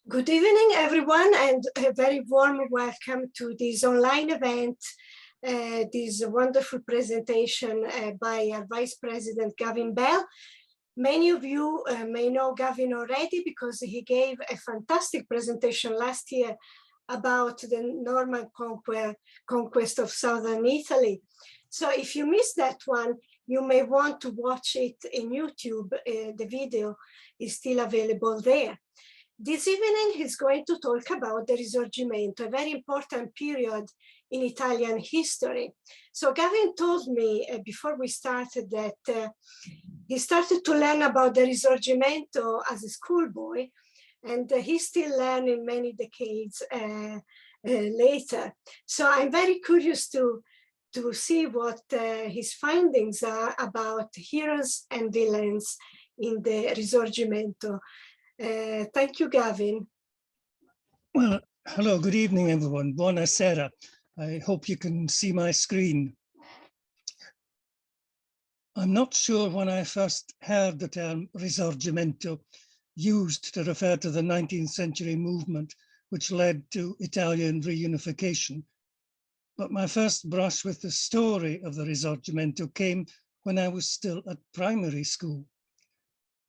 Good evening, everyone, and a very warm welcome to this online event, this wonderful presentation by our Vice President Gavin Bell. Many of you may know Gavin already because he gave a fantastic presentation last year about the Norman conquest of southern Italy. So if you missed that one, you may want to watch it in YouTube. The video is still available there. This evening, he's going to talk about the Risorgimento, a very important period in Italian history. So Gavin told me before we started that he started to learn about the Risorgimento as a schoolboy, and he's still learning many decades later. So I'm very curious to see what his findings are about heroes and villains in the Risorgimento. Thank you, Gavin. Well, hello, good evening, everyone. Buonasera. I hope you can see my screen. I'm not sure when I first heard the term Risorgimento used to refer to the 19th century movement which led to Italian reunification. But my first brush with the story of the Risorgimento came when I was still at primary school.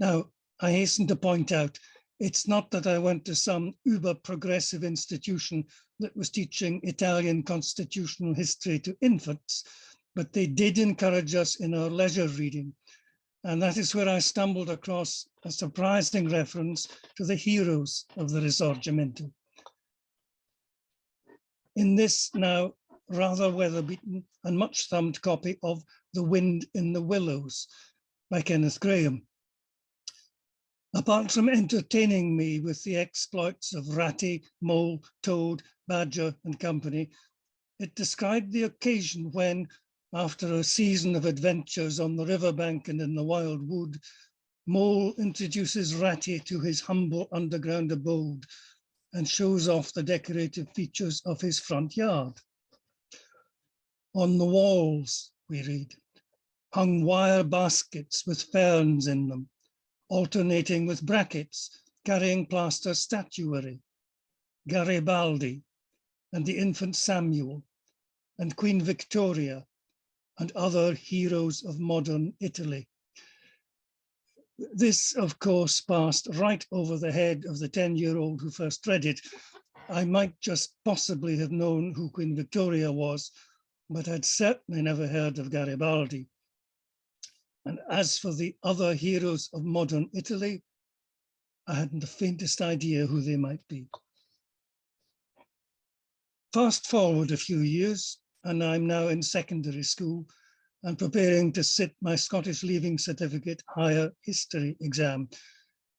Now, I hasten to point out, it's not that I went to some uber-progressive institution that was teaching Italian constitutional history to infants, but they did encourage us in our leisure reading. And that is where I stumbled across a surprising reference to the heroes of the Risorgimento. In this now rather weather-beaten and much-thumbed copy of The Wind in the Willows by Kenneth Graham. Apart from entertaining me with the exploits of Ratti, Mole, Toad, Badger and company, it described the occasion when, after a season of adventures on the riverbank and in the wild wood, Mole introduces Ratti to his humble underground abode and shows off the decorative features of his front yard. On the walls, we read, hung wire baskets with ferns in them, alternating with brackets carrying plaster statuary, Garibaldi and the infant Samuel and Queen Victoria and other heroes of modern Italy. This, of course, passed right over the head of the 10-year-old who first read it. I might just possibly have known who Queen Victoria was, but I'd certainly never heard of Garibaldi. And as for the other heroes of modern Italy, I hadn't the faintest idea who they might be. Fast forward a few years, and I'm now in secondary school and preparing to sit my Scottish Leaving Certificate Higher History exam,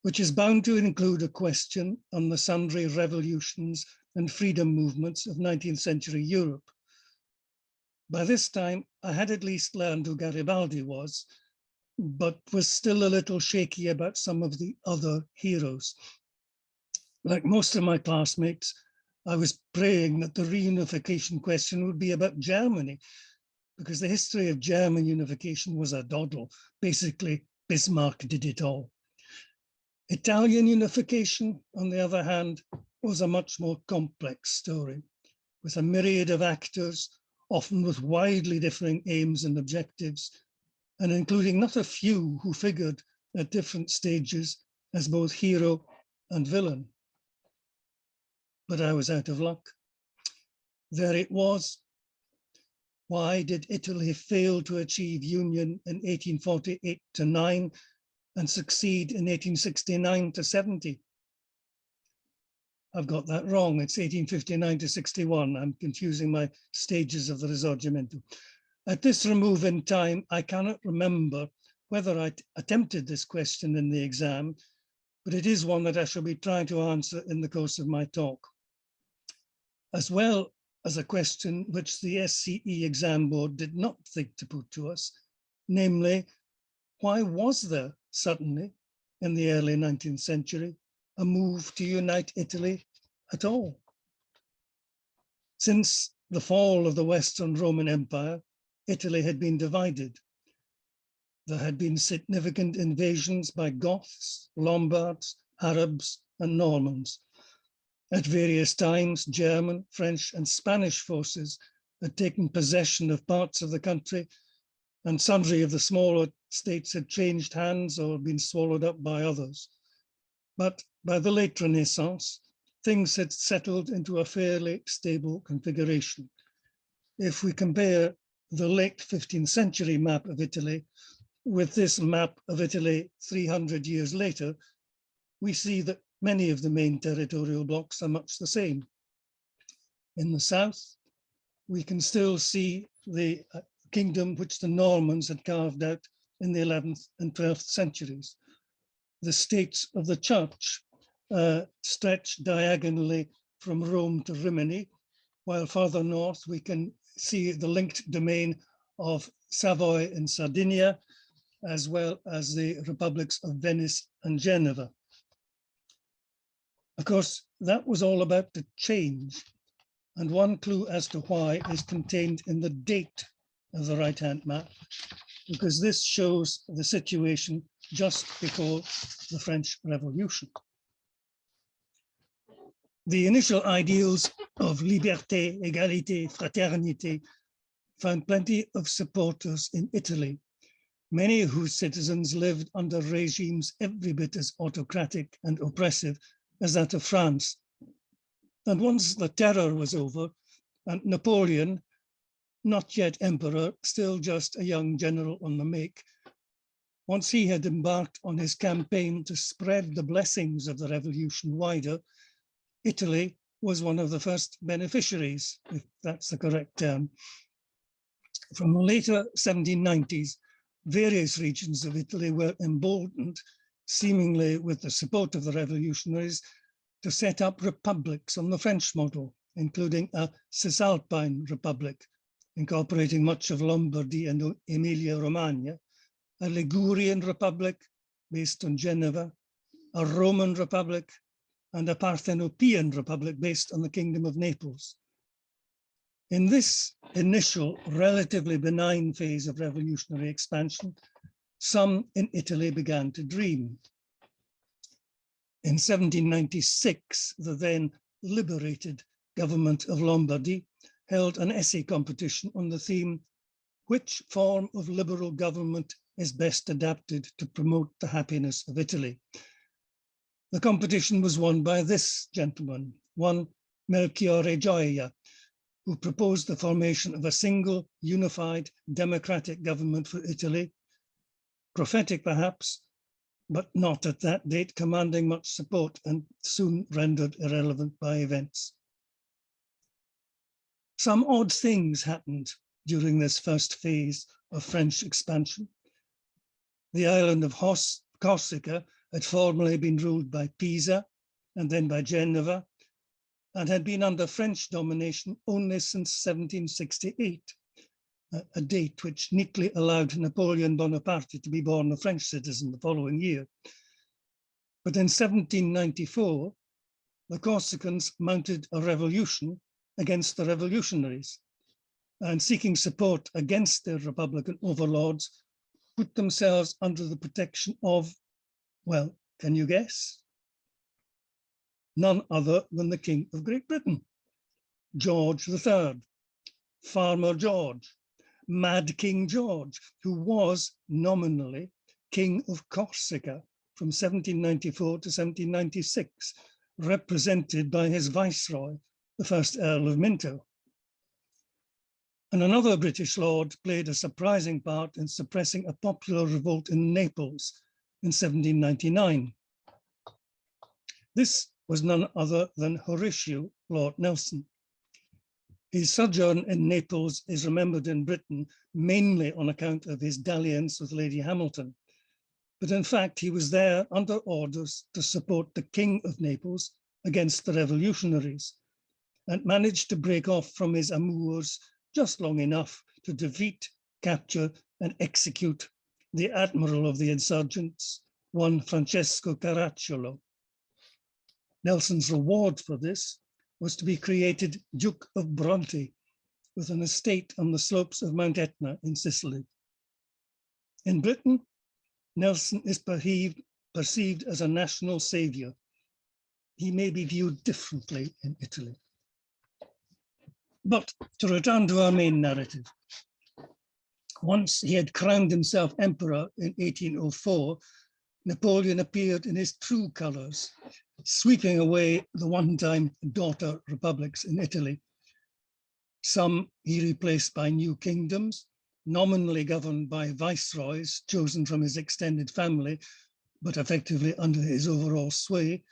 which is bound to include a question on the sundry revolutions and freedom movements of 19th century Europe. By this time, I had at least learned who Garibaldi was, but was still a little shaky about some of the other heroes. Like most of my classmates, I was praying that the reunification question would be about Germany, because the history of German unification was a doddle. Basically, Bismarck did it all. Italian unification, on the other hand, was a much more complex story, with a myriad of actors, often with widely differing aims and objectives, and including not a few who figured at different stages as both hero and villain. But I was out of luck. There it was. Why did Italy fail to achieve union in 1848-9 and succeed in 1869-70? I've got that wrong. It's 1859-61. I'm confusing my stages of the Risorgimento. At this remove in time, I cannot remember whether I attempted this question in the exam, but it is one that I shall be trying to answer in the course of my talk, as well as a question which the SCE exam board did not think to put to us, namely, why was there suddenly, in the early 19th century, a move to unite Italy at all? Since the fall of the Western Roman Empire, Italy had been divided. There had been significant invasions by Goths, Lombards, Arabs, and Normans, At various times, German, French, and Spanish forces had taken possession of parts of the country, and sundry of the smaller states had changed hands or been swallowed up by others. But by the late Renaissance, things had settled into a fairly stable configuration. If we compare the late 15th century map of Italy with this map of Italy 300 years later, we see that many of the main territorial blocks are much the same. In the south, we can still see the kingdom which the Normans had carved out in the 11th and 12th centuries. The states of the church stretch diagonally from Rome to Rimini, while further north we can see the linked domain of Savoy and Sardinia, as well as the republics of Venice and Geneva. Of course, that was all about to change, and one clue as to why is contained in the date of the right-hand map, because this shows the situation just before the French Revolution. The initial ideals of liberté, égalité, fraternité found plenty of supporters in Italy, many whose citizens lived under regimes every bit as autocratic and oppressive as that of France. And once the terror was over, and Napoleon, not yet emperor, still just a young general on the make, once he had embarked on his campaign to spread the blessings of the revolution wider, Italy was one of the first beneficiaries, if that's the correct term. From the later 1790s, various regions of Italy were emboldened, seemingly with the support of the revolutionaries, to set up republics on the French model, including a Cisalpine republic, incorporating much of Lombardy and Emilia-Romagna, a Ligurian republic based on Geneva, a Roman republic, and a Parthenopean republic based on the Kingdom of Naples. In this initial relatively benign phase of revolutionary expansion, some in Italy began to dream. In 1796, the then liberated government of Lombardy held an essay competition on the theme, "Which form of liberal government is best adapted to promote the happiness of Italy?" The competition was won by this gentleman, one Melchiorre Gioia, who proposed the formation of a single, unified, democratic government for Italy, prophetic perhaps, but not at that date commanding much support and soon rendered irrelevant by events. Some odd things happened during this first phase of French expansion. The island of Corsica had formerly been ruled by Pisa and then by Geneva, and had been under French domination only since 1768, a date which neatly allowed Napoleon Bonaparte to be born a French citizen the following year. But in 1794, the Corsicans mounted a revolution against the revolutionaries, and seeking support against their Republican overlords, put themselves under the protection of, well, can you guess? None other than the King of Great Britain, George III, Farmer George, Mad King George, who was nominally King of Corsica from 1794 to 1796, represented by his viceroy, the first Earl of Minto. And another British lord played a surprising part in suppressing a popular revolt in Naples in 1799. This was none other than Horatio, Lord Nelson. His sojourn in Naples is remembered in Britain mainly on account of his dalliance with Lady Hamilton. But in fact, he was there under orders to support the King of Naples against the revolutionaries, and managed to break off from his amours just long enough to defeat, capture, and execute the admiral of the insurgents, one Francesco Caracciolo. Nelson's reward for this was to be created Duke of Bronte, with an estate on the slopes of Mount Etna in Sicily. In Britain, Nelson is perceived as a national savior, he may be viewed differently in Italy. But to return to our main narrative, once he had crowned himself emperor in 1804, Napoleon appeared in his true colors, sweeping away the one-time daughter republics in Italy. Some he replaced by new kingdoms, nominally governed by viceroys chosen from his extended family, but effectively under his overall sway,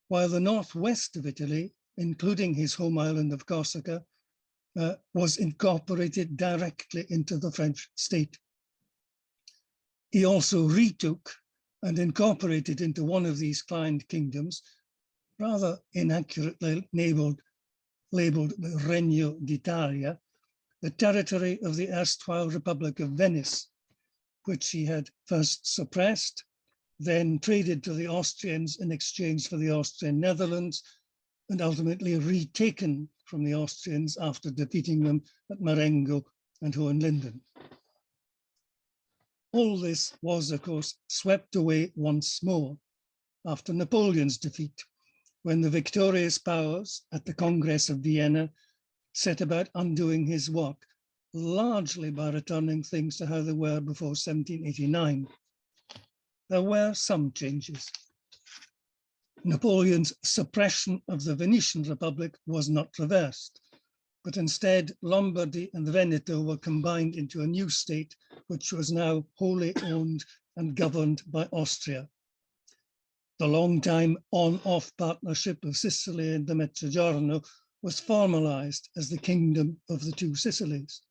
while the northwest of Italy, including his home island of Corsica, was incorporated directly into the French state. He also retook and incorporated into one of these client kingdoms, rather inaccurately labeled the Regno d'Italia, the territory of the erstwhile Republic of Venice, which he had first suppressed, then traded to the Austrians in exchange for the Austrian Netherlands, and ultimately retaken from the Austrians after defeating them at Marengo and Hohenlinden. All this was, of course, swept away once more after Napoleon's defeat, when the victorious powers at the Congress of Vienna set about undoing his work, largely by returning things to how they were before 1789. There were some changes. Napoleon's suppression of the Venetian Republic was not reversed, but instead Lombardy and Veneto were combined into a new state, which was now wholly owned and governed by Austria. The long-time on-off partnership of Sicily and the Mezzogiorno was formalized as the Kingdom of the Two Sicilies.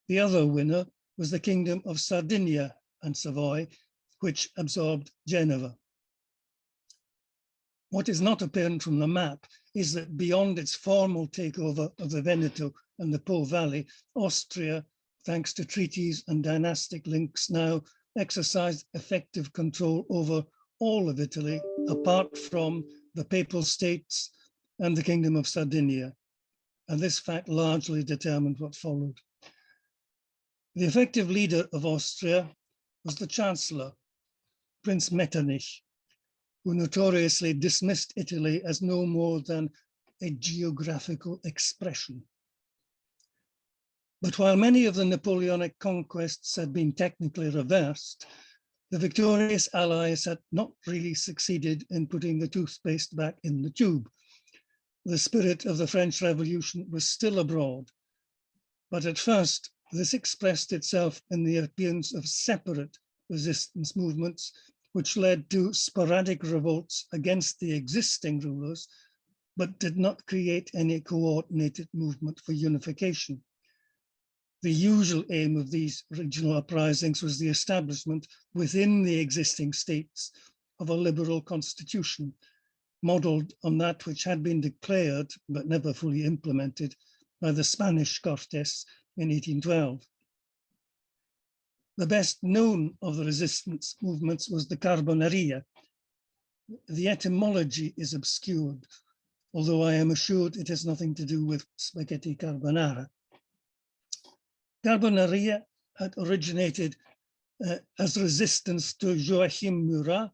The other winner was the Kingdom of Sardinia and Savoy, which absorbed Genova. What is not apparent from the map is that beyond its formal takeover of the Veneto and the Po Valley, Austria, thanks to treaties and dynastic links, now exercised effective control over all of Italy, apart from the Papal States and the Kingdom of Sardinia. And this fact largely determined what followed. The effective leader of Austria was the Chancellor, Prince Metternich, who notoriously dismissed Italy as no more than a geographical expression. But while many of the Napoleonic conquests had been technically reversed, the victorious allies had not really succeeded in putting the toothpaste back in the tube. The spirit of the French Revolution was still abroad, but at first this expressed itself in the appearance of separate resistance movements, which led to sporadic revolts against the existing rulers, but did not create any coordinated movement for unification. The usual aim of these regional uprisings was the establishment within the existing states of a liberal constitution, modeled on that which had been declared, but never fully implemented, by the Spanish Cortes in 1812. The best known of the resistance movements was the Carbonaria. The etymology is obscured, although I am assured it has nothing to do with spaghetti carbonara. Carbonaria had originated as resistance to Joachim Murat,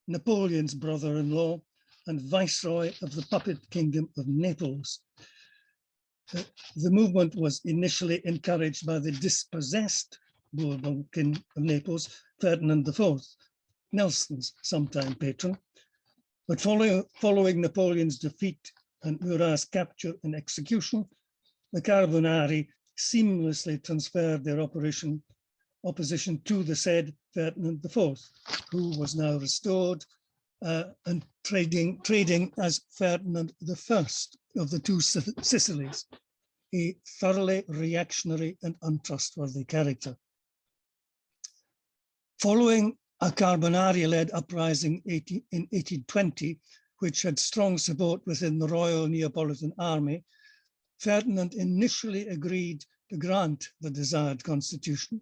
Napoleon's brother-in-law and viceroy of the puppet kingdom of Naples. The movement was initially encouraged by the dispossessed Bourbon King of Naples, Ferdinand IV, Nelson's sometime patron. But following Napoleon's defeat and Murat's capture and execution, the Carbonari seamlessly transferred their opposition to the said Ferdinand IV, who was now restored and trading as Ferdinand I of the Two Sicilies, a thoroughly reactionary and untrustworthy character. Following a Carbonaria-led uprising in 1820, which had strong support within the Royal Neapolitan Army, Ferdinand initially agreed to grant the desired constitution,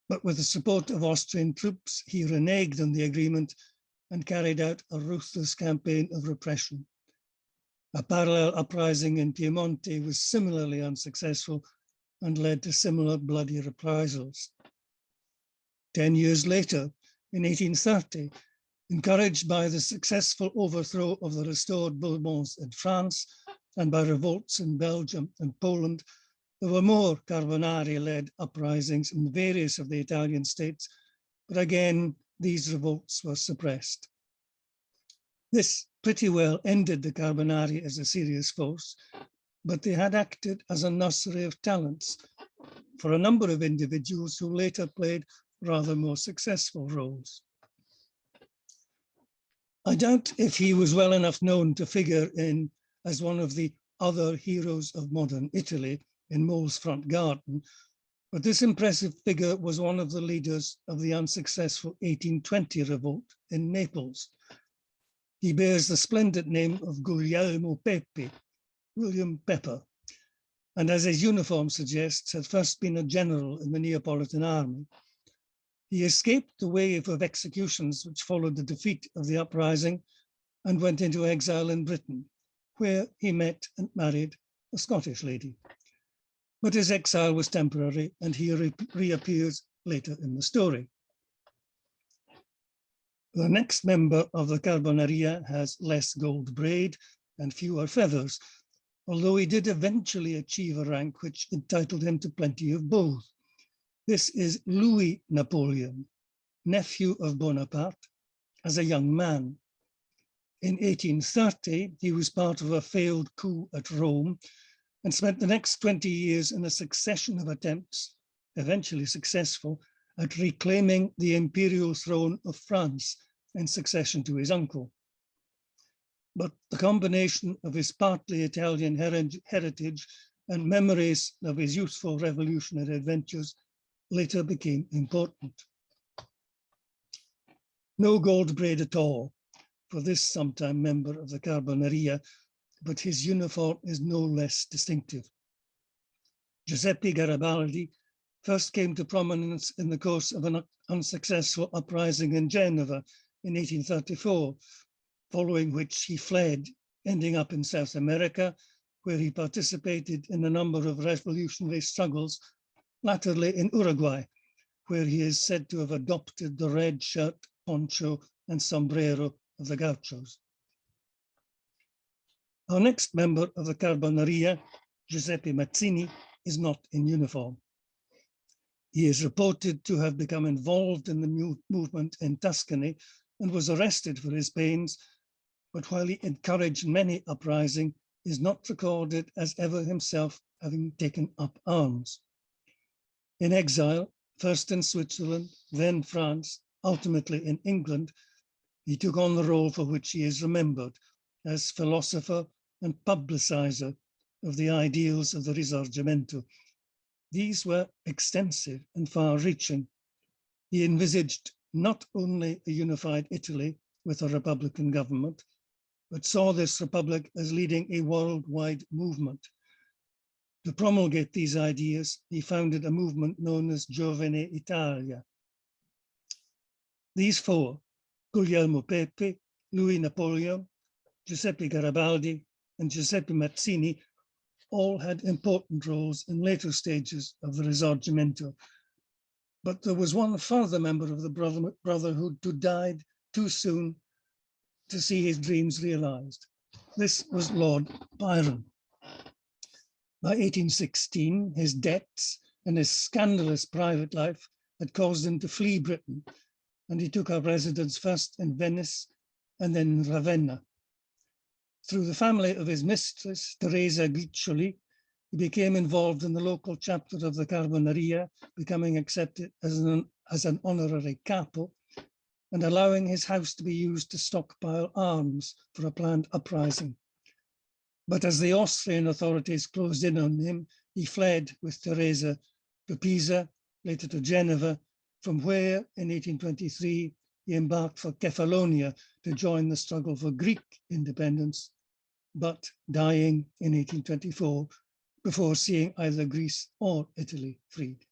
but with the support of Austrian troops, he reneged on the agreement and carried out a ruthless campaign of repression. A parallel uprising in Piemonte was similarly unsuccessful and led to similar bloody reprisals. 10 years later, in 1830, Encouraged by the successful overthrow of the restored Bourbons in France and by revolts in Belgium and Poland, there were more Carbonaria-led uprisings in various of the Italian states, but again, these revolts were suppressed. This pretty well ended the Carbonaria as a serious force, but they had acted as a nursery of talents for a number of individuals who later played rather more successful roles. I doubt if he was well enough known to figure in as one of the other heroes of modern Italy in Mole's front garden, but this impressive figure was one of the leaders of the unsuccessful 1820 revolt in Naples. He bears the splendid name of Guglielmo Pepe, William Pepper, and as his uniform suggests, had first been a general in the Neapolitan army. He escaped the wave of executions which followed the defeat of the uprising and went into exile in Britain, where he met and married a Scottish lady. But his exile was temporary and he reappears later in the story. The next member of the Carbonaria has less gold braid and fewer feathers, although he did eventually achieve a rank which entitled him to plenty of both. This is Louis Napoleon, nephew of Bonaparte, as a young man. In 1830, he was part of a failed coup at Rome and spent the next 20 years in a succession of attempts, eventually successful, at reclaiming the imperial throne of France in succession to his uncle. But the combination of his partly Italian heritage and memories of his youthful revolutionary adventures later became important. No gold braid at all for this sometime member of the Carbonaria, but his uniform is no less distinctive. Giuseppe Garibaldi first came to prominence in the course of an unsuccessful uprising in Genova in 1834, following which he fled, ending up in South America, where he participated in a number of revolutionary struggles, latterly in Uruguay, where he is said to have adopted the red shirt, poncho, and sombrero of the gauchos. Our next member of the Carbonaria, Giuseppe Matsini, is not in uniform. He is reported to have become involved in the movement in Tuscany and was arrested for his pains, but while he encouraged many uprisings, is not recorded as ever himself having taken up arms. In exile, first in Switzerland, then France, ultimately in England, he took on the role for which he is remembered as philosopher and publicizer of the ideals of the Risorgimento. These were extensive and far-reaching. He envisaged not only a unified Italy with a republican government, but saw this republic as leading a worldwide movement. To promulgate these ideas, he founded a movement known as Giovane Italia. These four, Guglielmo Pepe, Louis Napoleon, Giuseppe Garibaldi, and Giuseppe Matsini, all had important roles in later stages of the Risorgimento. But there was one further member of the Brotherhood who died too soon to see his dreams realized. This was Lord Byron. By 1816, his debts and his scandalous private life had caused him to flee Britain, and he took up residence first in Venice and then in Ravenna. Through the family of his mistress, Teresa Guiccioli, he became involved in the local chapter of the Carbonaria, becoming accepted as an honorary capo and allowing his house to be used to stockpile arms for a planned uprising. But as the Austrian authorities closed in on him, he fled with Teresa to Pisa, later to Geneva, from where in 1823 he embarked for Kefalonia to join the struggle for Greek independence, but dying in 1824 before seeing either Greece or Italy freed.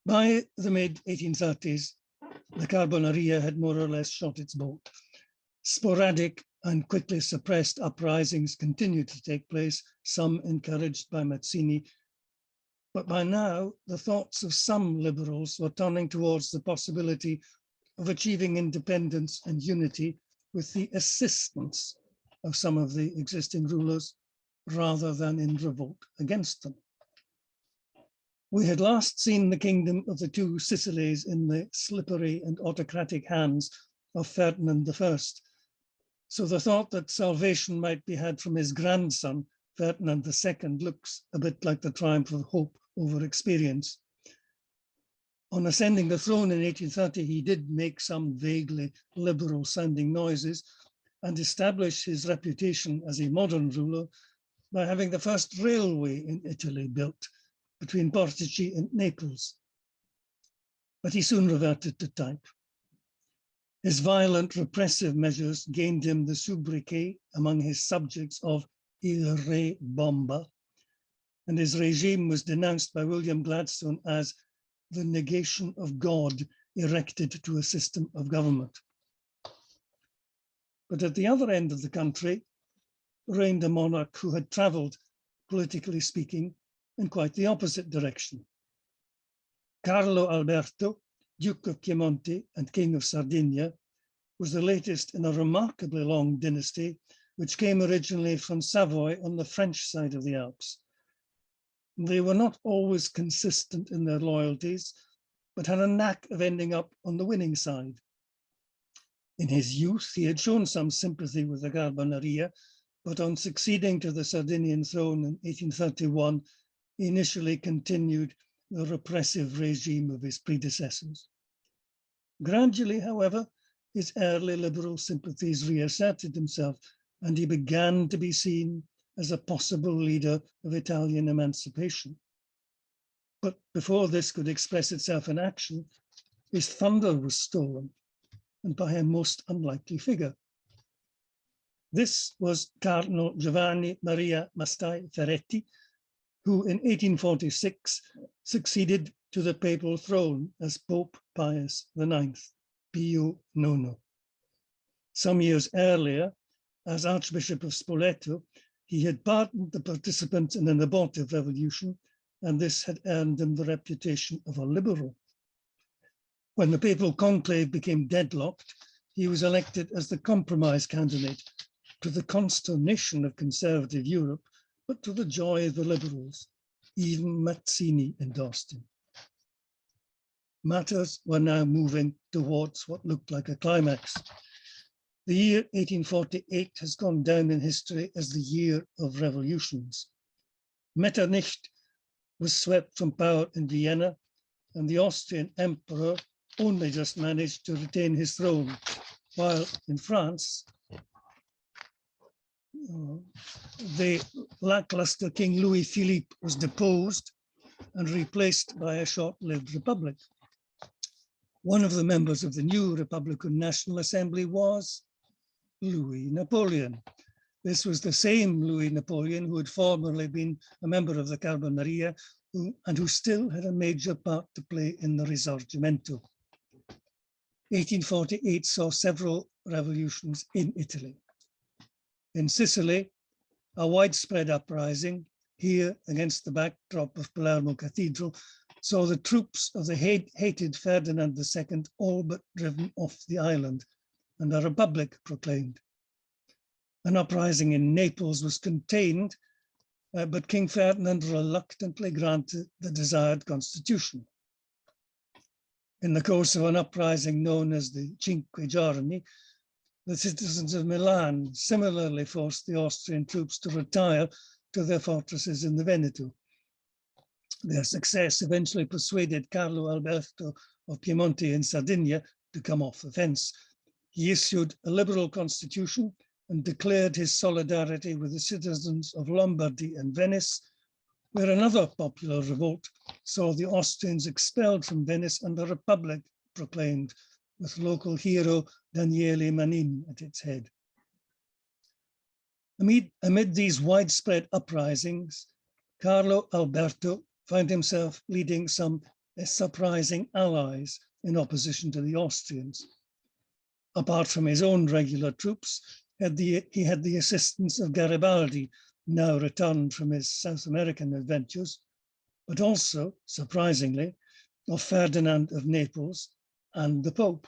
By the mid-1830s, the Carbonaria had more or less shot its boat. Sporadic and quickly suppressed uprisings continued to take place, some encouraged by Matsini. But by now, the thoughts of some liberals were turning towards the possibility of achieving independence and unity with the assistance of some of the existing rulers rather than in revolt against them. We had last seen the kingdom of the two Sicilies in the slippery and autocratic hands of Ferdinand I, so the thought that salvation might be had from his grandson, Ferdinand II, looks a bit like the triumph of hope over experience. On ascending the throne in 1830, he did make some vaguely liberal sounding noises and establish his reputation as a modern ruler by having the first railway in Italy built between Portici and Naples. But he soon reverted to type. His violent repressive measures gained him the sobriquet among his subjects of Il Re Bomba, and his regime was denounced by William Gladstone as the negation of God erected to a system of government. But at the other end of the country reigned a monarch who had travelled, politically speaking, in quite the opposite direction. Carlo Alberto, Duke of Piemonte and King of Sardinia, was the latest in a remarkably long dynasty, which came originally from Savoy on the French side of the Alps. They were not always consistent in their loyalties, but had a knack of ending up on the winning side. In his youth, he had shown some sympathy with the Carbonaria, but on succeeding to the Sardinian throne in 1831, he initially continued the repressive regime of his predecessors. Gradually, however, his early liberal sympathies reasserted himself, and he began to be seen as a possible leader of Italian emancipation. But before this could express itself in action, his thunder was stolen, and by a most unlikely figure. This was Cardinal Giovanni Maria Mastai Ferretti, who in 1846 succeeded to the papal throne as Pope Pius IX, Pio IX. Some years earlier, as Archbishop of Spoleto, he had pardoned the participants in an abortive revolution, and this had earned him the reputation of a liberal. When the papal conclave became deadlocked, he was elected as the compromise candidate, to the consternation of conservative Europe, but to the joy of the liberals. Even Matsini endorsed him. Matters were now moving towards what looked like a climax. The year 1848 has gone down in history as the year of revolutions. Metternich was swept from power in Vienna, and the Austrian emperor only just managed to retain his throne, while in France, the lackluster King Louis Philippe was deposed and replaced by a short-lived republic. One of the members of the new Republican National Assembly was Louis Napoleon. This was the same Louis Napoleon who had formerly been a member of the Carbonaria and who still had a major part to play in the Risorgimento. 1848 saw several revolutions in Italy. In Sicily, a widespread uprising, here against the backdrop of Palermo Cathedral, saw the troops of the hated Ferdinand II all but driven off the island and a republic proclaimed. An uprising in Naples was contained, but King Ferdinand reluctantly granted the desired constitution. In the course of an uprising known as the Cinque Giorni, the citizens of Milan similarly forced the Austrian troops to retire to their fortresses in the Veneto. Their success eventually persuaded Carlo Alberto of Piemonte and Sardinia to come off the fence. He issued a liberal constitution and declared his solidarity with the citizens of Lombardy and Venice, where another popular revolt saw the Austrians expelled from Venice and a republic proclaimed, with local hero Daniele Manin at its head. Amid these widespread uprisings, Carlo Alberto found himself leading some surprising allies in opposition to the Austrians. Apart from his own regular troops, he had the assistance of Garibaldi, now returned from his South American adventures, but also, surprisingly, of Ferdinand of Naples and the Pope.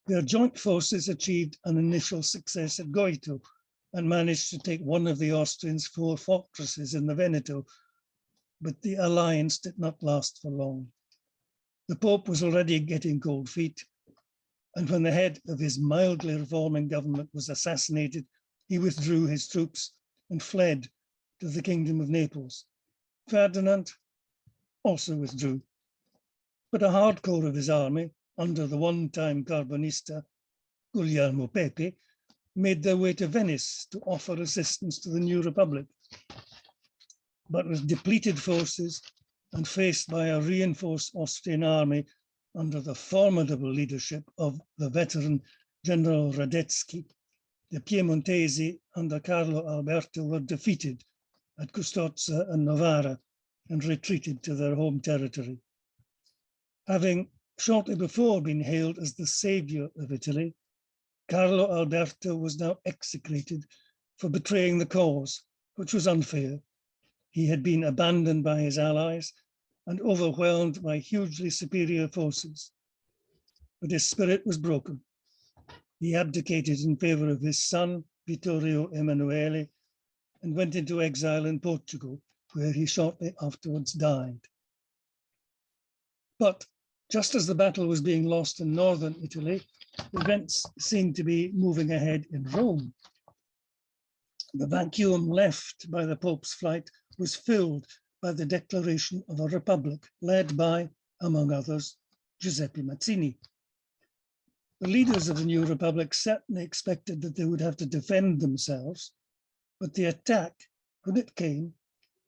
Their joint forces achieved an initial success at Goito and managed to take one of the Austrians' 4 fortresses in the Veneto, but the alliance did not last for long. The Pope was already getting cold feet, and when the head of his mildly reforming government was assassinated, he withdrew his troops and fled to the Kingdom of Naples. Ferdinand also withdrew, but a hard core of his army, under the one-time Carbonista, Guglielmo Pepe, made their way to Venice to offer assistance to the new republic. But with depleted forces and faced by a reinforced Austrian army under the formidable leadership of the veteran General Radetzky, the Piemontesi under Carlo Alberto were defeated at Custozza and Novara and retreated to their home territory. Having shortly before been hailed as the savior of Italy, Carlo Alberto was now execrated for betraying the cause, which was unfair. He had been abandoned by his allies and overwhelmed by hugely superior forces. But his spirit was broken. He abdicated in favor of his son, Vittorio Emanuele, and went into exile in Portugal, where he shortly afterwards died. But just as the battle was being lost in northern Italy, events seemed to be moving ahead in Rome. The vacuum left by the Pope's flight was filled by the declaration of a republic led by, among others, Giuseppe Matsini. The leaders of the new republic certainly expected that they would have to defend themselves, but the attack, when it came,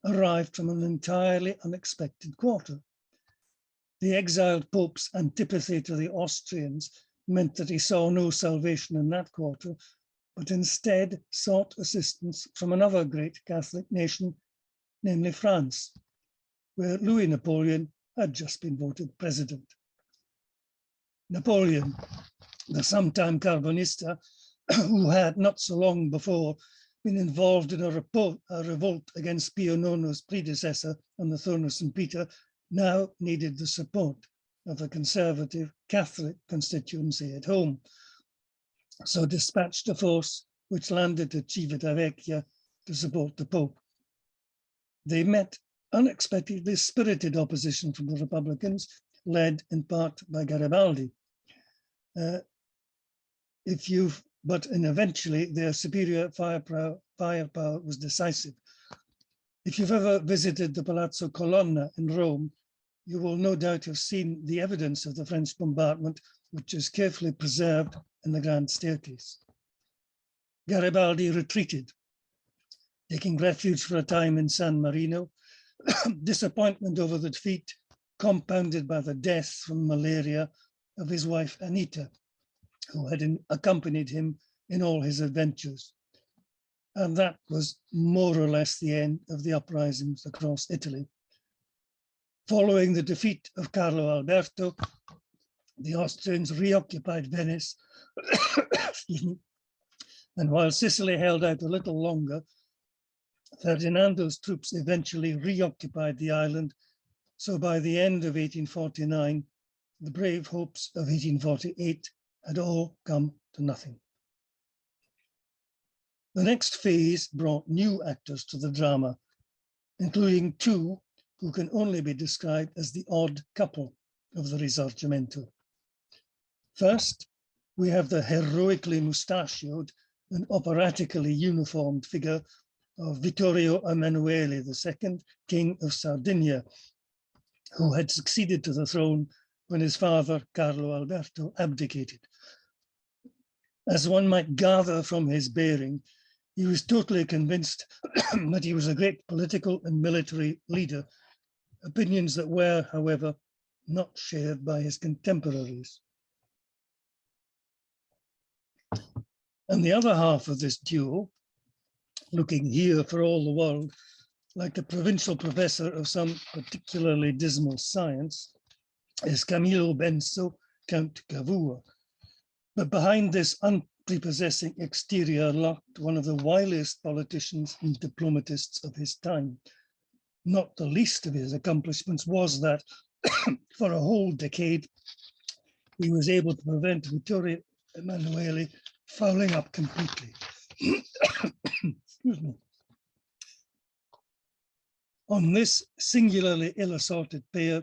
arrived from an entirely unexpected quarter. The exiled Pope's antipathy to the Austrians meant that he saw no salvation in that quarter, but instead sought assistance from another great Catholic nation, namely France, where Louis Napoleon had just been voted president. Napoleon, the sometime Carbonista, who had not so long before been involved in a revolt against Pio IX's predecessor on the throne of St. Peter, now needed the support of a conservative Catholic constituency at home, so dispatched a force which landed at Civitavecchia to support the Pope. They met unexpectedly spirited opposition from the Republicans, led in part by Garibaldi. But eventually their superior firepower was decisive. If you've ever visited the Palazzo Colonna in Rome, you will no doubt have seen the evidence of the French bombardment, which is carefully preserved in the Grand Staircase. Garibaldi retreated, taking refuge for a time in San Marino. Disappointment over the defeat, compounded by the death from malaria of his wife Anita, who had accompanied him in all his adventures. And that was more or less the end of the uprisings across Italy. Following the defeat of Carlo Alberto, the Austrians reoccupied Venice, and while Sicily held out a little longer, Ferdinando's troops eventually reoccupied the island. So by the end of 1849, the brave hopes of 1848 had all come to nothing. The next phase brought new actors to the drama, including two who can only be described as the odd couple of the Risorgimento. First, we have the heroically mustachioed and operatically uniformed figure of Vittorio Emanuele II, King of Sardinia, who had succeeded to the throne when his father, Carlo Alberto, abdicated. As one might gather from his bearing, he was totally convinced that he was a great political and military leader, opinions that were, however, not shared by his contemporaries. And the other half of this duo, looking here for all the world like a provincial professor of some particularly dismal science, is Camillo Benso, Count Cavour. But behind this unprepossessing exterior lurked one of the wiliest politicians and diplomatists of his time. Not the least of his accomplishments was that for a whole decade, he was able to prevent Emanuele fouling up completely. Excuse me. On this singularly ill-assorted pair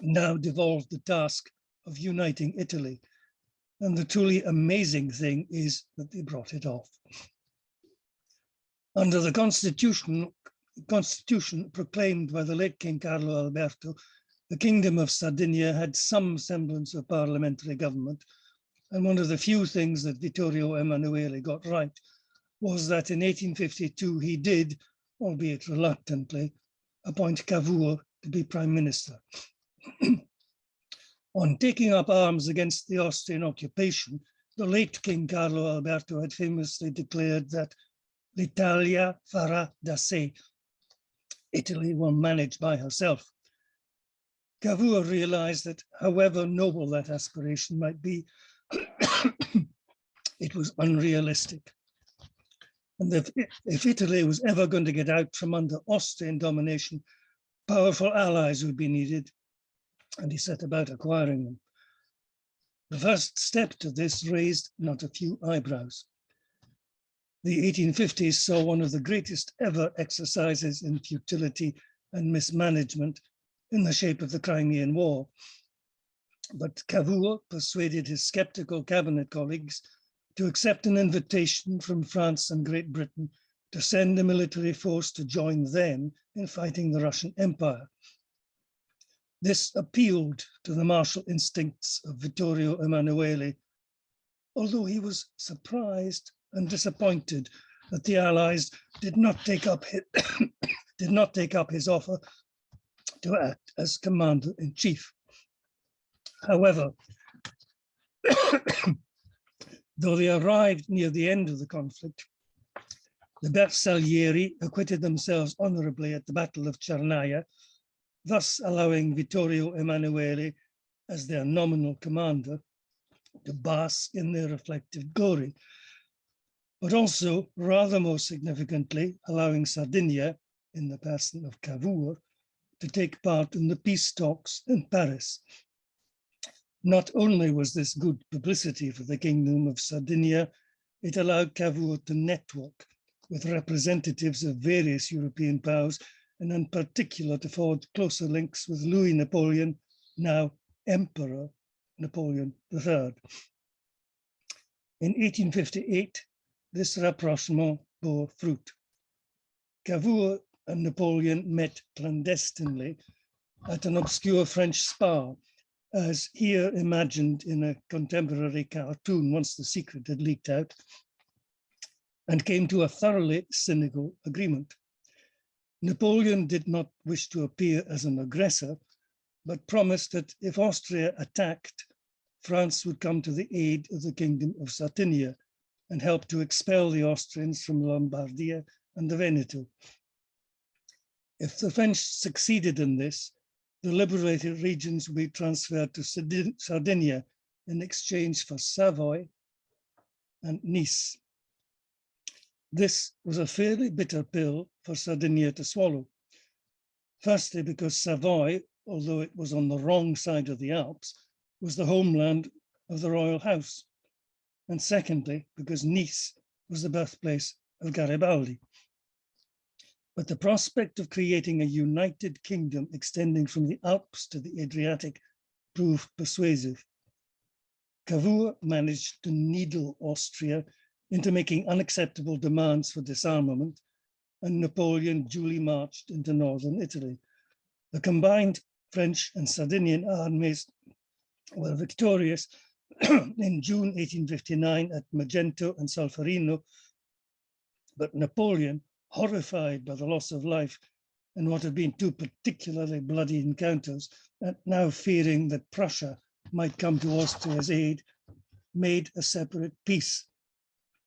now devolved the task of uniting Italy. And the truly amazing thing is that they brought it off. Under the constitution proclaimed by the late King Carlo Alberto, the Kingdom of Sardinia had some semblance of parliamentary government. And one of the few things that Vittorio Emanuele got right was that in 1852 he did, albeit reluctantly, appoint Cavour to be prime minister. On taking up arms against the Austrian occupation, the late King Carlo Alberto had famously declared that l'Italia farà da sé, Italy will manage by herself. Cavour realized that however noble that aspiration might be, it was unrealistic. And if Italy was ever going to get out from under Austrian domination, powerful allies would be needed, and he set about acquiring them. The first step to this raised not a few eyebrows. The 1850s saw one of the greatest ever exercises in futility and mismanagement in the shape of the Crimean War. But Cavour persuaded his skeptical cabinet colleagues to accept an invitation from France and Great Britain to send a military force to join them in fighting the Russian Empire. This appealed to the martial instincts of Vittorio Emanuele, although he was surprised and disappointed that the Allies did not take up his offer to act as commander-in-chief. However, though they arrived near the end of the conflict, the Bersaglieri acquitted themselves honorably at the Battle of Cernaia, thus allowing Vittorio Emanuele, as their nominal commander, to bask in their reflected glory, but also, rather more significantly, allowing Sardinia, in the person of Cavour, to take part in the peace talks in Paris. Not only was this good publicity for the Kingdom of Sardinia, it allowed Cavour to network with representatives of various European powers, and in particular to forge closer links with Louis Napoleon, now Emperor Napoleon III. In 1858, this rapprochement bore fruit. Cavour and Napoleon met clandestinely at an obscure French spa, as here imagined in a contemporary cartoon once the secret had leaked out, and came to a thoroughly cynical agreement. Napoleon did not wish to appear as an aggressor, but promised that if Austria attacked, France would come to the aid of the Kingdom of Sardinia and help to expel the Austrians from Lombardia and the Veneto. If the French succeeded in this, the liberated regions would be transferred to Sardinia in exchange for Savoy and Nice. This was a fairly bitter pill for Sardinia to swallow. Firstly, because Savoy, although it was on the wrong side of the Alps, was the homeland of the royal house. And secondly, because Nice was the birthplace of Garibaldi. But the prospect of creating a united kingdom extending from the Alps to the Adriatic proved persuasive. Cavour managed to needle Austria into making unacceptable demands for disarmament, and Napoleon duly marched into northern Italy. The combined French and Sardinian armies were victorious in June 1859 at Magento and Solferino, but Napoleon, horrified by the loss of life in what had been two particularly bloody encounters, and now fearing that Prussia might come to Austria's aid, made a separate peace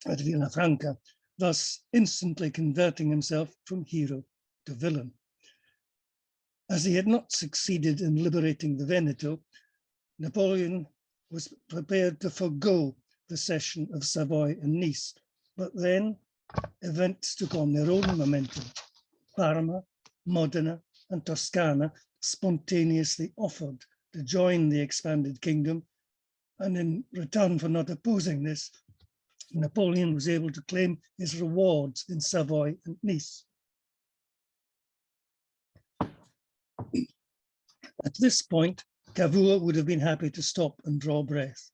at Villafranca, thus instantly converting himself from hero to villain. As he had not succeeded in liberating the Veneto, Napoleon was prepared to forego the cession of Savoy and Nice, but then events took on their own momentum. Parma, Modena, and Toscana spontaneously offered to join the expanded kingdom, and in return for not opposing this, Napoleon was able to claim his rewards in Savoy and Nice. At this point, Cavour would have been happy to stop and draw breath.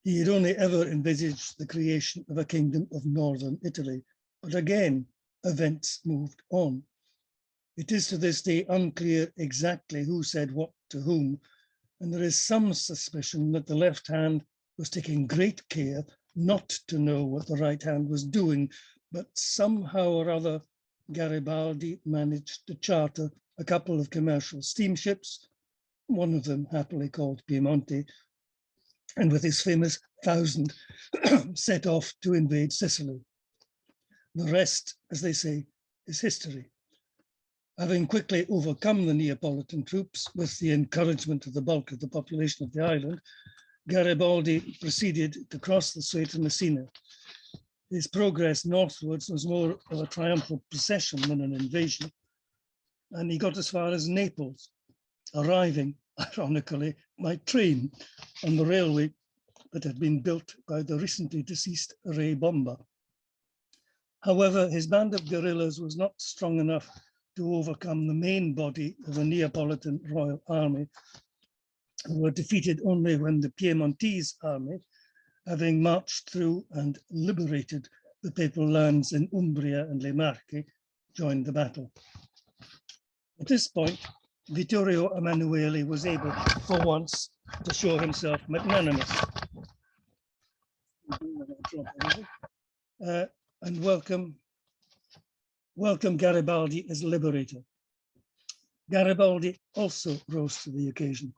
He had only ever envisaged the creation of a kingdom of northern Italy, but again, events moved on. It is to this day unclear exactly who said what to whom, and there is some suspicion that the left hand was taking great care not to know what the right hand was doing, but somehow or other, Garibaldi managed to charter a couple of commercial steamships, one of them happily called Piemonte, and with his famous 1,000 set off to invade Sicily. The rest, as they say, is history. Having quickly overcome the Neapolitan troops with the encouragement of the bulk of the population of the island, Garibaldi proceeded to cross the Strait of Messina. His progress northwards was more of a triumphal procession than an invasion, and he got as far as Naples, arriving, ironically, by train on the railway that had been built by the recently deceased Re Bomba. However, his band of guerrillas was not strong enough to overcome the main body of the Neapolitan Royal Army, who were defeated only when the Piemontese army, having marched through and liberated the papal lands in Umbria and Le Marche, joined the battle. At this point, Vittorio Emanuele was able, for once, to show himself magnanimous and welcome Garibaldi as liberator. Garibaldi also rose to the occasion.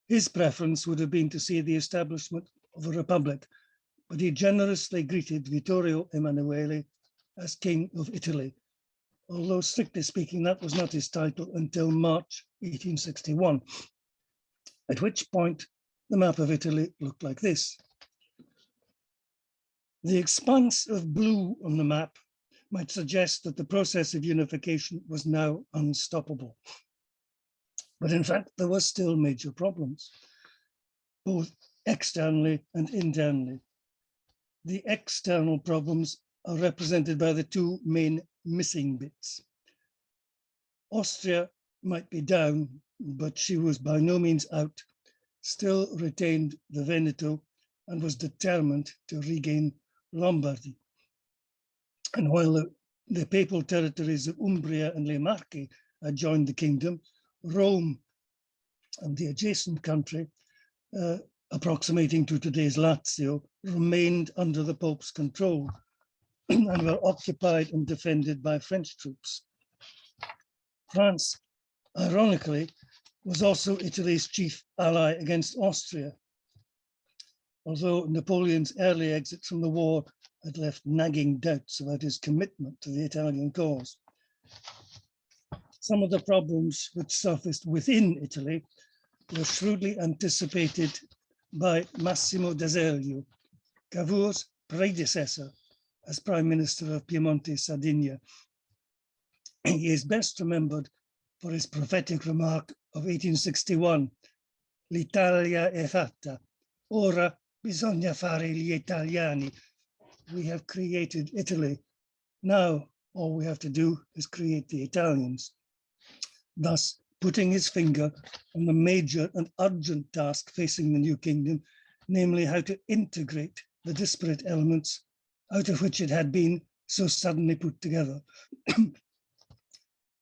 His preference would have been to see the establishment of a republic, but he generously greeted Vittorio Emanuele as King of Italy, although strictly speaking, that was not his title until March 1861, at which point the map of Italy looked like this. The expanse of blue on the map might suggest that the process of unification was now unstoppable. But in fact, there were still major problems, both externally and internally. The external problems are represented by the two main missing bits. Austria might be down, but she was by no means out, still retained the Veneto and was determined to regain Lombardy. And while the papal territories of Umbria and Le Marche had joined the kingdom, Rome and the adjacent country, approximating to today's Lazio, remained under the Pope's control and were occupied and defended by French troops. France, ironically, was also Italy's chief ally against Austria, although Napoleon's early exit from the war had left nagging doubts about his commitment to the Italian cause. Some of the problems which surfaced within Italy were shrewdly anticipated by Massimo d'Azeglio, Cavour's predecessor as Prime Minister of Piemonte, Sardinia. He is best remembered for his prophetic remark of 1861, "L'Italia è fatta, ora bisogna fare gli italiani." We have created Italy. Now, all we have to do is create the Italians. Thus, putting his finger on the major and urgent task facing the new kingdom, namely how to integrate the disparate elements out of which it had been so suddenly put together.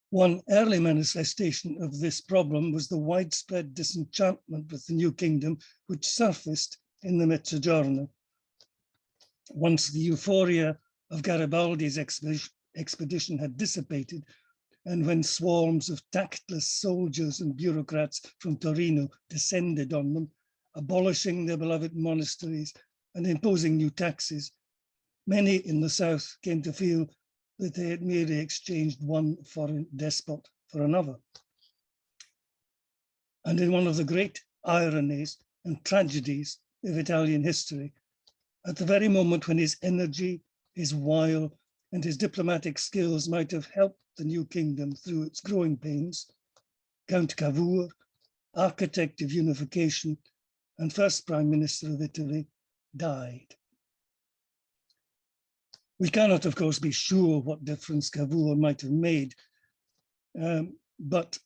One early manifestation of this problem was the widespread disenchantment with the new kingdom, which surfaced in the Mezzogiorno. Once the euphoria of Garibaldi's expedition had dissipated, and when swarms of tactless soldiers and bureaucrats from Torino descended on them, abolishing their beloved monasteries and imposing new taxes, many in the south came to feel that they had merely exchanged one foreign despot for another. And in one of the great ironies and tragedies of Italian history, at the very moment when his energy, his wile, and his diplomatic skills might have helped the new kingdom through its growing pains, Count Cavour, architect of unification, and first Prime Minister of Italy, died. We cannot, of course, be sure what difference Cavour might have made, but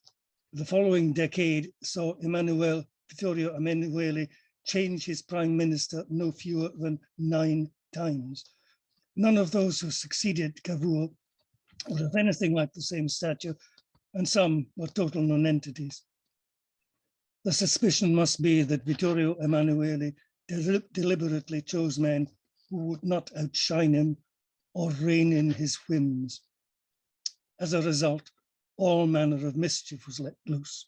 the following decade saw Vittorio Emanuele change his Prime Minister no fewer than 9 times. None of those who succeeded Cavour were of anything like the same stature, and some were total non-entities. The suspicion must be that Vittorio Emanuele deliberately chose men who would not outshine him or rein in his whims. As a result, all manner of mischief was let loose.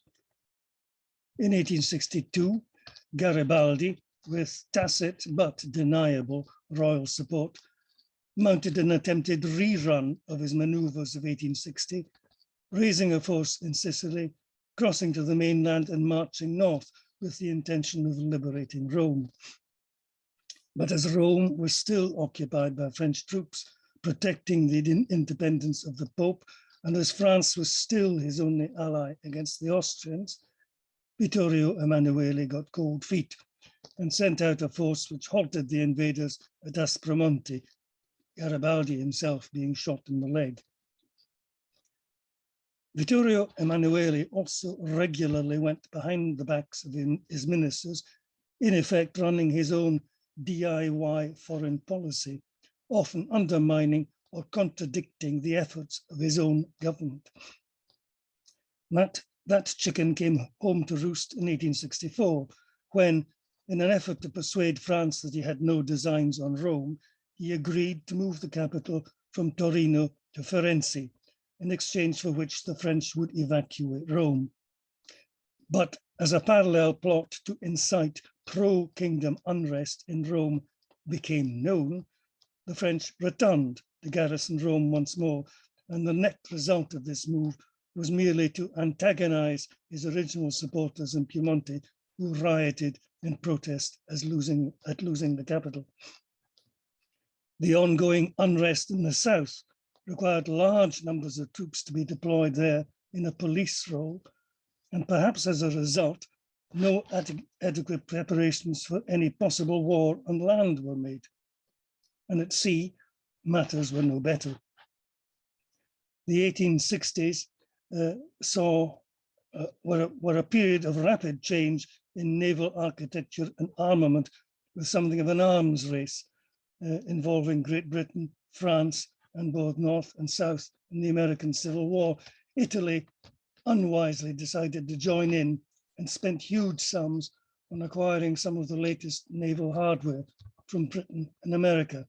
In 1862, Garibaldi, with tacit but deniable royal support, mounted an attempted rerun of his maneuvers of 1860, raising a force in Sicily, crossing to the mainland and marching north with the intention of liberating Rome. But as Rome was still occupied by French troops, protecting the independence of the Pope, and as France was still his only ally against the Austrians, Vittorio Emanuele got cold feet and sent out a force which halted the invaders at Aspromonte, Garibaldi himself being shot in the leg. Vittorio Emanuele also regularly went behind the backs of his ministers, in effect running his own DIY foreign policy, often undermining or contradicting the efforts of his own government. That chicken came home to roost in 1864, when, in an effort to persuade France that he had no designs on Rome, he agreed to move the capital from Torino to Firenze, in exchange for which the French would evacuate Rome. But as a parallel plot to incite pro-kingdom unrest in Rome became known, the French returned to garrison Rome once more, and the net result of this move was merely to antagonize his original supporters in Piemonte, who rioted in protest at losing the capital. The ongoing unrest in the south required large numbers of troops to be deployed there in a police role, and perhaps as a result, no adequate preparations for any possible war on land were made. And at sea, matters were no better. The 1860s were a period of rapid change in naval architecture and armament, with something of an arms race involving Great Britain, France, and both North and South in the American Civil War. Italy unwisely decided to join in and spent huge sums on acquiring some of the latest naval hardware from Britain and America,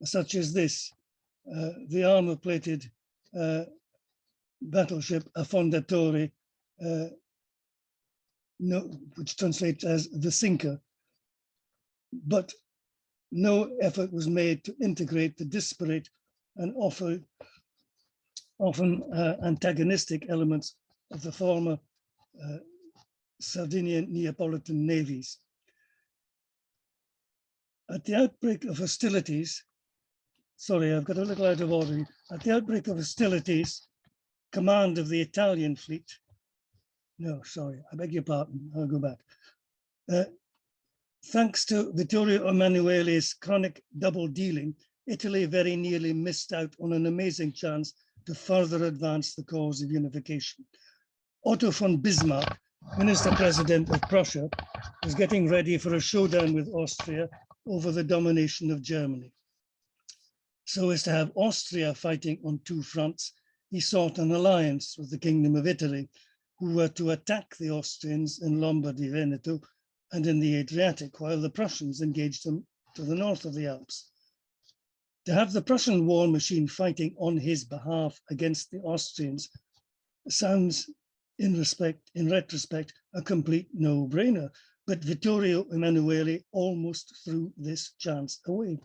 such as this, the armor-plated battleship Affondatore, which translates as the sinker. But no effort was made to integrate the disparate and often antagonistic elements of the former Sardinian Neapolitan navies. At the outbreak of hostilities, sorry, I've got a little out of order. At the outbreak of hostilities, command of the Italian fleet, no, sorry, I beg your pardon, I'll go back. Thanks to Vittorio Emanuele's chronic double dealing, Italy very nearly missed out on an amazing chance to further advance the cause of unification. Otto von Bismarck, Minister President of Prussia, was getting ready for a showdown with Austria over the domination of Germany. So as to have Austria fighting on 2 fronts, he sought an alliance with the Kingdom of Italy, who were to attack the Austrians in Lombardy, Veneto, and in the Adriatic, while the Prussians engaged them to the north of the Alps. To have the Prussian war machine fighting on his behalf against the Austrians sounds, in retrospect, a complete no-brainer, but Vittorio Emanuele almost threw this chance away.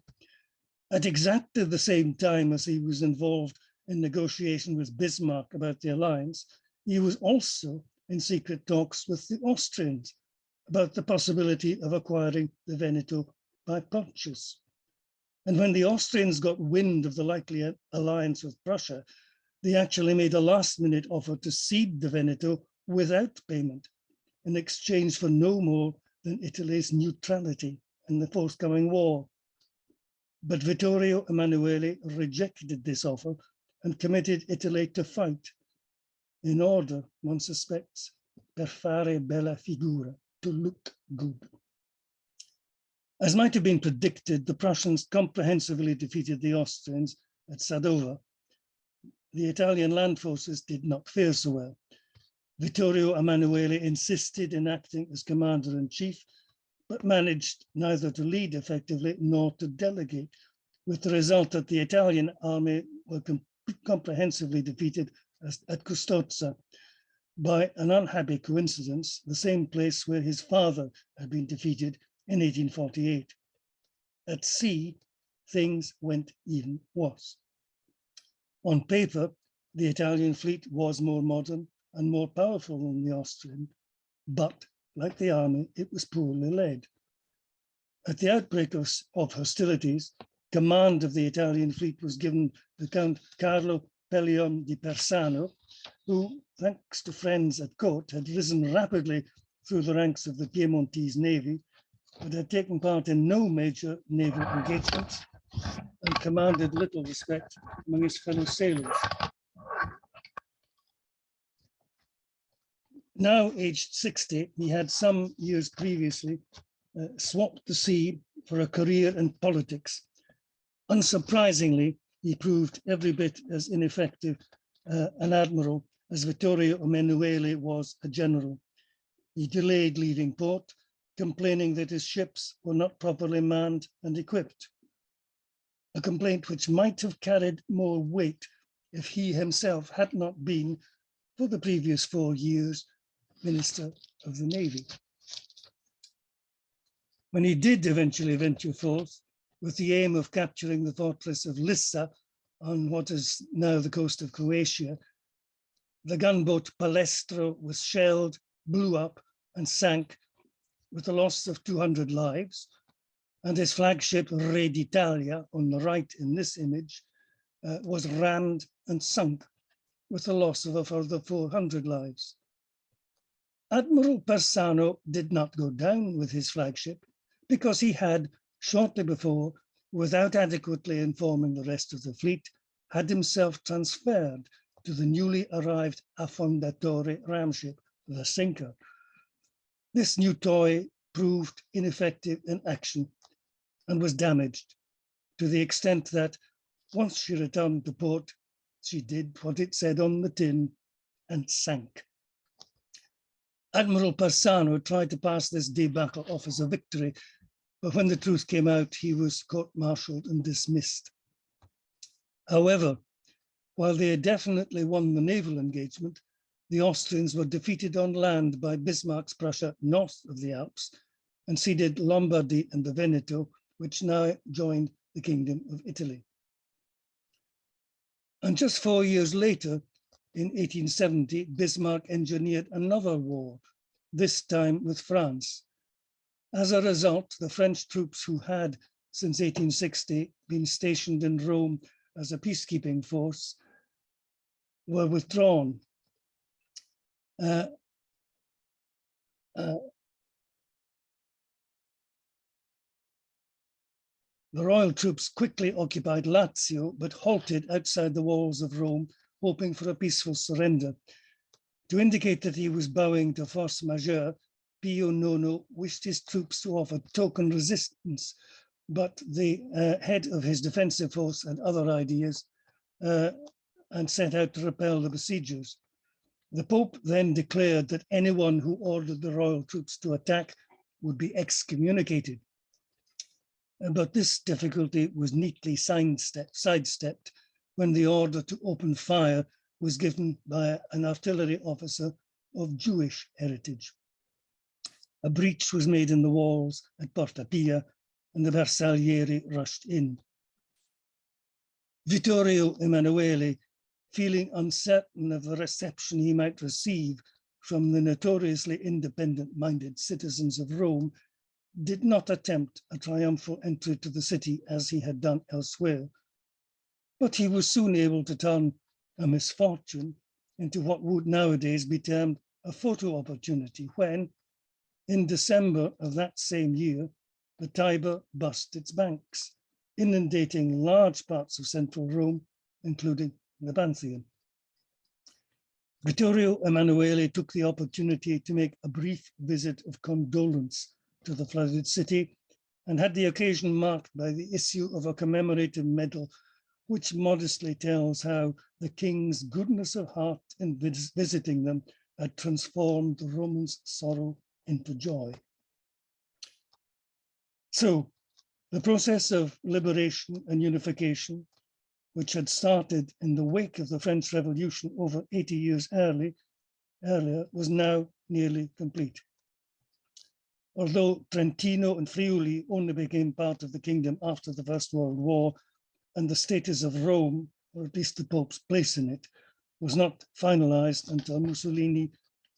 At exactly the same time as he was involved in negotiation with Bismarck about the alliance, he was also in secret talks with the Austrians about the possibility of acquiring the Veneto by purchase. And when the Austrians got wind of the likely alliance with Prussia, they actually made a last-minute offer to cede the Veneto without payment, in exchange for no more than Italy's neutrality in the forthcoming war. But Vittorio Emanuele rejected this offer and committed Italy to fight in order, one suspects, per fare bella figura, to look good. As might have been predicted, the Prussians comprehensively defeated the Austrians at Sadova. The Italian land forces did not fare so well. Vittorio Emanuele insisted in acting as commander-in-chief, but managed neither to lead effectively nor to delegate, with the result that the Italian army were comprehensively defeated at Custozza by an unhappy coincidence, the same place where his father had been defeated in 1848. At sea, things went even worse. On paper, the Italian fleet was more modern and more powerful than the Austrian, but like the army, it was poorly led. At the outbreak of hostilities, command of the Italian fleet was given to Count Carlo Pellion di Persano, who, thanks to friends at court, had risen rapidly through the ranks of the Piemontese navy, but had taken part in no major naval engagements and commanded little respect among his fellow sailors. Now aged 60, he had some years previously swapped the sea for a career in politics. Unsurprisingly, he proved every bit as ineffective an admiral as Vittorio Emanuele was a general. He delayed leaving port, complaining that his ships were not properly manned and equipped, a complaint which might have carried more weight if he himself had not been, for the previous 4 years, Minister of the Navy. When he did eventually venture forth, with the aim of capturing the fortress of Lissa on what is now the coast of Croatia, the gunboat Palestro was shelled, blew up, and sank with a loss of 200 lives, and his flagship Re d'Italia, on the right in this image, was rammed and sunk with a loss of a further 400 lives. Admiral Persano did not go down with his flagship because he had, shortly before, without adequately informing the rest of the fleet, had himself transferred to the newly arrived Affondatore ramship, the Sinker. This new toy proved ineffective in action and was damaged to the extent that once she returned to port, she did what it said on the tin and sank. Admiral Persano tried to pass this debacle off as a victory, but when the truth came out, he was court-martialed and dismissed. However, while they had definitely won the naval engagement, the Austrians were defeated on land by Bismarck's Prussia north of the Alps and ceded Lombardy and the Veneto, which now joined the Kingdom of Italy. And just 4 years later, in 1870, Bismarck engineered another war, this time with France. As a result, the French troops who had, since 1860, been stationed in Rome as a peacekeeping force were withdrawn. The royal troops quickly occupied Lazio, but halted outside the walls of Rome, hoping for a peaceful surrender. To indicate that he was bowing to force majeure, Pio IX wished his troops to offer token resistance, but the head of his defensive force had other ideas and set out to repel the besiegers. The Pope then declared that anyone who ordered the royal troops to attack would be excommunicated. But this difficulty was neatly sidestepped when the order to open fire was given by an artillery officer of Jewish heritage. A breach was made in the walls at Porta Pia, and the Bersaglieri rushed in. Vittorio Emanuele, feeling uncertain of the reception he might receive from the notoriously independent-minded citizens of Rome, did not attempt a triumphal entry to the city as he had done elsewhere. But he was soon able to turn a misfortune into what would nowadays be termed a photo opportunity when, in December of that same year, the Tiber burst its banks, inundating large parts of central Rome, including the Pantheon. Vittorio Emanuele took the opportunity to make a brief visit of condolence to the flooded city and had the occasion marked by the issue of a commemorative medal, which modestly tells how the king's goodness of heart in visiting them had transformed the Romans' sorrow into joy. So the process of liberation and unification, which had started in the wake of the French Revolution over 80 years earlier, was now nearly complete. Although Trentino and Friuli only became part of the kingdom after the First World War, and the status of Rome, or at least the Pope's place in it, was not finalized until Mussolini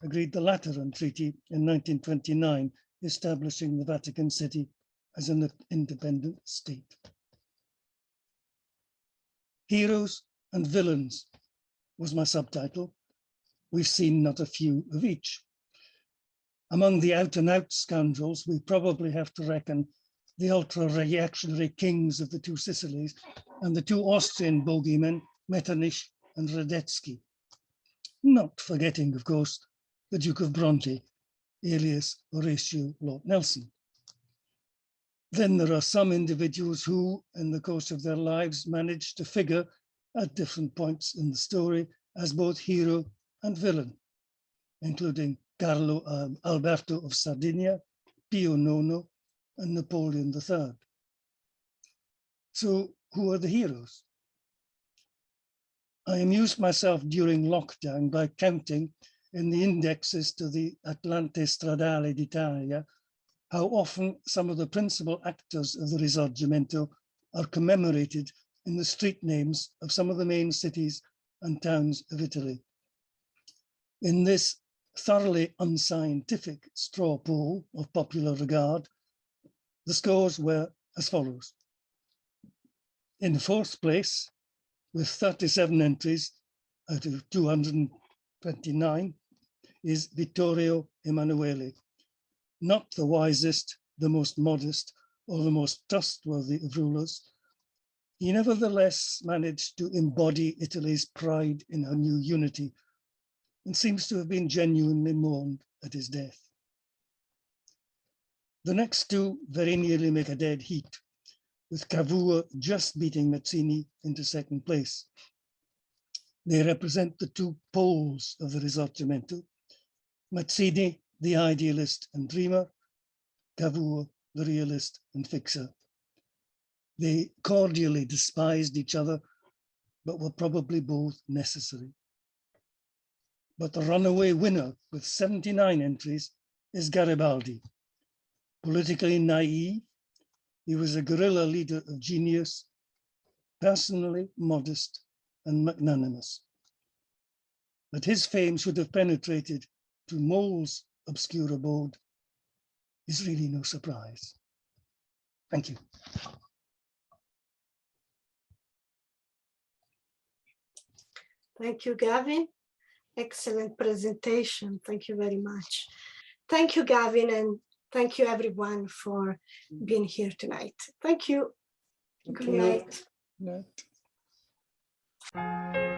agreed the Lateran Treaty in 1929, establishing the Vatican City as an independent state. Heroes and villains was my subtitle. We've seen not a few of each. Among the out-and-out scoundrels, we probably have to reckon the ultra-reactionary kings of the two Sicilies and the two Austrian bogeymen, Metternich and Radetzky. Not forgetting, of course, the Duke of Bronte, alias Horatio Lord Nelson. Then there are some individuals who, in the course of their lives, managed to figure at different points in the story as both hero and villain, including Carlo Alberto of Sardinia, Pio IX, and Napoleon III. So who are the heroes? I amused myself during lockdown by counting in the indexes to the Atlante Stradale d'Italia how often some of the principal actors of the Risorgimento are commemorated in the street names of some of the main cities and towns of Italy. In this thoroughly unscientific straw poll of popular regard, the scores were as follows. In fourth place, with 37 entries out of 229, is Vittorio Emanuele, not the wisest, the most modest, or the most trustworthy of rulers. He nevertheless managed to embody Italy's pride in her new unity and seems to have been genuinely mourned at his death. The next two very nearly make a dead heat, with Cavour just beating Matsini into second place. They represent the two poles of the Risorgimento, Matsini, the idealist and dreamer, Cavour, the realist and fixer. They cordially despised each other, but were probably both necessary. But the runaway winner with 79 entries is Garibaldi. Politically naive, he was a guerrilla leader of genius, personally modest and magnanimous. That his fame should have penetrated to Mole's obscure abode is really no surprise. Thank you. Thank you, Gavin. Excellent presentation. Thank you very much. Thank you, Gavin, and thank you, everyone, for being here tonight. Thank you. Good night. Good night.